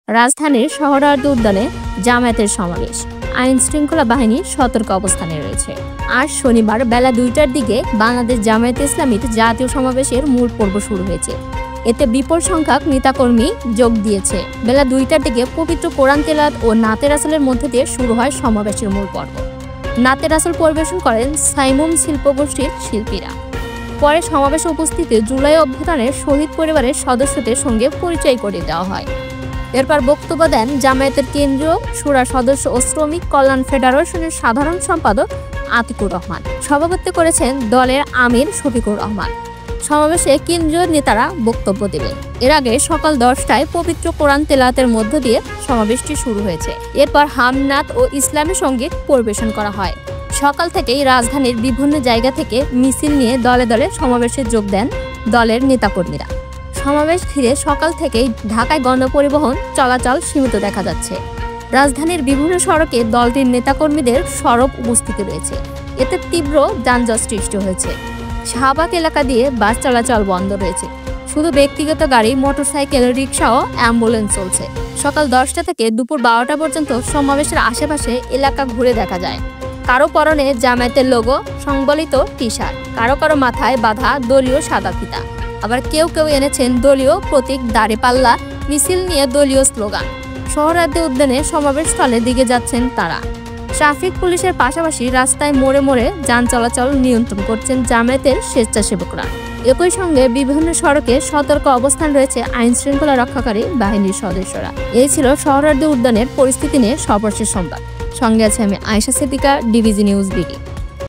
রাজধানীর সোহরাওয়ার্দী উদ্যানে জামায়াতের সমাবেশ, আইন শৃঙ্খলা বাহিনী সতর্ক অবস্থানে রয়েছে। আজ শনিবার বেলা 2টার দিকে বাংলাদেশ জামায়াতে ইসলামীর জাতীয় সমাবেশের মূল পর্ব শুরু হয়েছে। এতে বিপুল সংখ্যক নেতাকর্মী যোগ দিয়েছে। বেলা 2টার দিকে পবিত্র কোরআন তেলাওয়াত ও নাতে রাসূলের মধ্যে দিয়ে শুরু হয় সমাবেশের মূল পর্ব। নাতে রাসূল পরিবেশন করেন সাইমুম শিল্পগোষ্ঠীর শিল্পীরা। পরে সমাবেশে উপস্থিত জুলাই অভ্যুত্থানের শহীদ পরিবারের সদস্যদের সঙ্গে পরিচয় করিয়ে দেওয়া হয়। এরপর বক্তব্য দেন জামায়াতের কেন্দ্রীয় শুরা সদস্য ও শ্রমিক কল্যাণ ফেডারেশনের সাধারণ সম্পাদক আতিকুর রহমান। সভাপতিত্ব করেছেন দলের আমির শফিকুর রহমান। সমাবেশে কেন্দ্রীয় নেতারা বক্তব্য দেবেন। এর আগে সকাল 10টায় পবিত্র কোরআন তেলাওয়াতের মধ্য দিয়ে সমাবেশটি শুরু হয়েছে। এরপর হামনাত ও ইসলামী সঙ্গীত পরিবেশন করা হয়। সকাল থেকেই রাজধানীর বিভিন্ন জায়গা থেকে মিছিল নিয়ে দলে দলে সমাবেশে যোগ দেন দলের নেতাকর্মীরা। সমাবেশ ঘিরে সকাল থেকেই ঢাকায় গণপরিবহন চলাচল সীমিত দেখা যাচ্ছে। রাজধানীর বিভিন্ন সড়কে দলটির নেতাকর্মীদের সরব উপস্থিতি রয়েছে। এতে তীব্র যানজট সৃষ্টি হয়েছে। শাহবাগ এলাকা দিয়ে বাস চলাচল বন্ধ রয়েছে। শুধু ব্যক্তিগত গাড়ি, মোটরসাইকেল, রিকশা ও অ্যাম্বুলেন্স চলছে। সকাল 10টা থেকে দুপুর 12টা পর্যন্ত সমাবেশের আশেপাশে এলাকা ঘুরে দেখা যায়। কারো পরনে জামায়াতের লোগো সংবলিত টি-শার্ট, কারো মাথায় বাঁধা দলীয় সাদা ফিতা, আবার কেউ এনেছেন দলীয় প্রতীক দাঁড়িপাল্লা, মিছিল নিয়ে দলীয় স্লোগান। সোহরাওয়ার্দী উদ্যানে সমাবেশস্থলের দিকে যাচ্ছেন তারা। ট্রাফিক পুলিশের পাশাপাশি রাস্তায় মোড়ে মোড়ে যান চলাচল নিয়ন্ত্রণ করছেন জামায়াতের স্বেচ্ছাসেবকরা। একই সঙ্গে বিভিন্ন সড়কে সতর্ক অবস্থান রয়েছে আইন শৃঙ্খলা রক্ষাকারী বাহিনীর সদস্যরা। এই ছিল সোহরাওয়ার্দী উদ্যানের পরিস্থিতি নিয়ে সর্বশেষ সংবাদ। সঙ্গে আছে আমি আয়েশা সিদ্দিকা, ডিবিজি নিউজ বিডি।